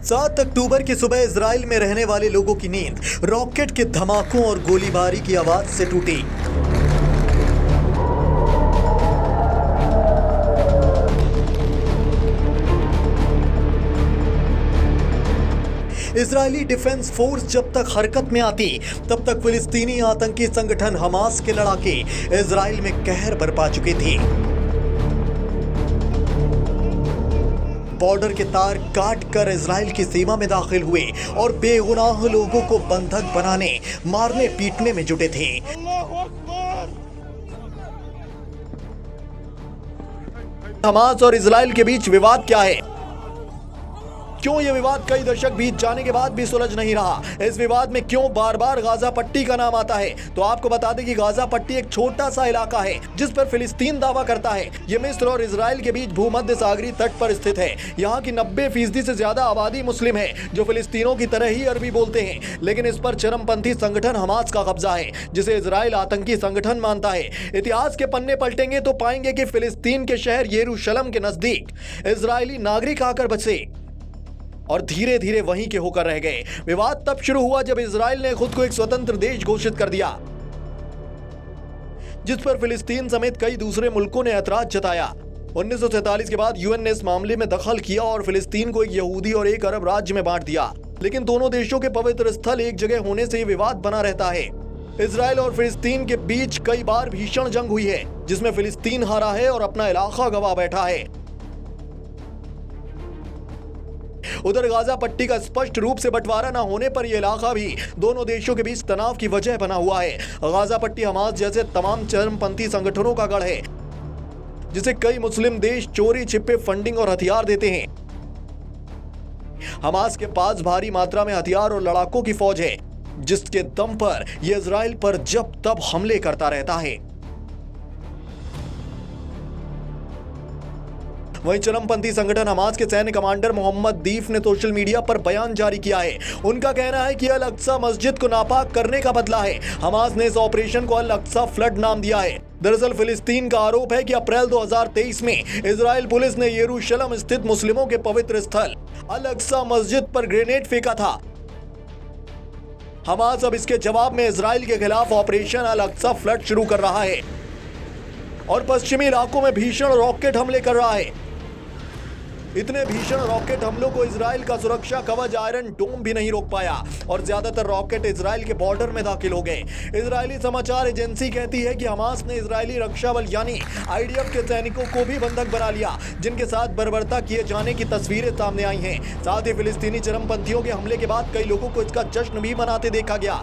7 अक्टूबर की सुबह इजराइल में रहने वाले लोगों की नींद रॉकेट के धमाकों और गोलीबारी की आवाज से टूटी। इजरायली डिफेंस फोर्स जब तक हरकत में आती तब तक फिलिस्तीनी आतंकी संगठन हमास के लड़ाके इजराइल में कहर बरपा चुके थे। बॉर्डर के तार काट कर इजराइल की सीमा में दाखिल हुए और बेगुनाह लोगों को बंधक बनाने, मारने पीटने में जुटे थे। हमास और इजराइल के बीच विवाद क्या है? क्यों यह विवाद कई दशक बीत जाने के बाद भी सुलझ नहीं रहा? इस विवाद में क्यों बार बार गाजा पट्टी का नाम आता है? तो आपको बता दें कि गाजा पट्टी एक छोटा सा इलाका है जिस पर फिलिस्तीन दावा करता है। यह मिस्र और इजराइल के बीच भूमध्य सागरीय तट पर स्थित है। यहाँ की 90% से ज्यादा आबादी मुस्लिम है जो फिलिस्तीनों की तरह ही अरबी बोलते हैं, लेकिन इस पर चरमपंथी संगठन हमास का कब्जा है जिसे इजराइल आतंकी संगठन मानता है। इतिहास के पन्ने पलटेंगे तो पाएंगे कि फिलिस्तीन के शहर यरूशलेम के नजदीक इजरायली नागरिक आकर बसे और धीरे धीरे वहीं के होकर रह गए। विवाद तब शुरू हुआ जब इजराइल ने खुद को एक स्वतंत्र देश घोषित कर दिया, जिस पर फिलिस्तीन समेत कई दूसरे मुल्कों ने ऐतराज जताया। 1947 के बाद यूएन ने इस मामले में दखल किया और फिलिस्तीन को एक यहूदी और एक अरब राज्य में बांट दिया, लेकिन दोनों देशों के पवित्र स्थल एक जगह होने से विवाद बना रहता है। इजराइल और फिलिस्तीन के बीच कई बार भीषण जंग हुई है जिसमें फिलिस्तीन हारा है और अपना इलाका गंवा बैठा है। उधर गाजा पट्टी का स्पष्ट रूप से बंटवारा न होने पर यह इलाका भी दोनों देशों के बीच तनाव की वजह बना हुआ है। गाजा पट्टी हमास जैसे तमाम चरमपंथी संगठनों का गढ़ है जिसे कई मुस्लिम देश चोरी छिपे फंडिंग और हथियार देते हैं। हमास के पास भारी मात्रा में हथियार और लड़ाकों की फौज है जिसके दम पर यह इजराइल पर जब तब हमले करता रहता है। वहीं चरमपंथी संगठन हमास के सैन्य कमांडर मोहम्मद दीफ ने सोशल मीडिया पर बयान जारी किया है। उनका कहना है कि अल अक्सा मस्जिद को नापाक करने का बदला है। हमास ने इस ऑपरेशन को अल अक्सा फ्लड नाम दिया है। दरअसल फिलिस्तीन का आरोप है कि अप्रैल 2023 में इजराइल पुलिस ने यरूशलेम स्थित मुस्लिमों के पवित्र स्थल अल अक्सा मस्जिद पर ग्रेनेड फेंका था। हमास अब इसके जवाब में इजराइल के खिलाफ ऑपरेशन अल अक्सा फ्लड शुरू कर रहा है और पश्चिमी इलाकों में भीषण रॉकेट हमले कर रहा है। इतने भीषण रॉकेट हमलों को इजराइल का सुरक्षा कवच आयरन डोम भी नहीं रोक पाया और ज्यादातर रॉकेट इजराइल के बॉर्डर में दाखिल हो गए। इजरायली समाचार एजेंसी कहती है कि हमास ने इजरायली रक्षा बल यानी आईडीएफ के सैनिकों को भी बंधक बना लिया, जिनके साथ बर्बरता किए जाने की तस्वीरें सामने आई हैं। साथ ही फिलिस्तीनी चरमपंथियों के हमले के बाद कई लोगों को इसका जश्न भी मनाते देखा गया।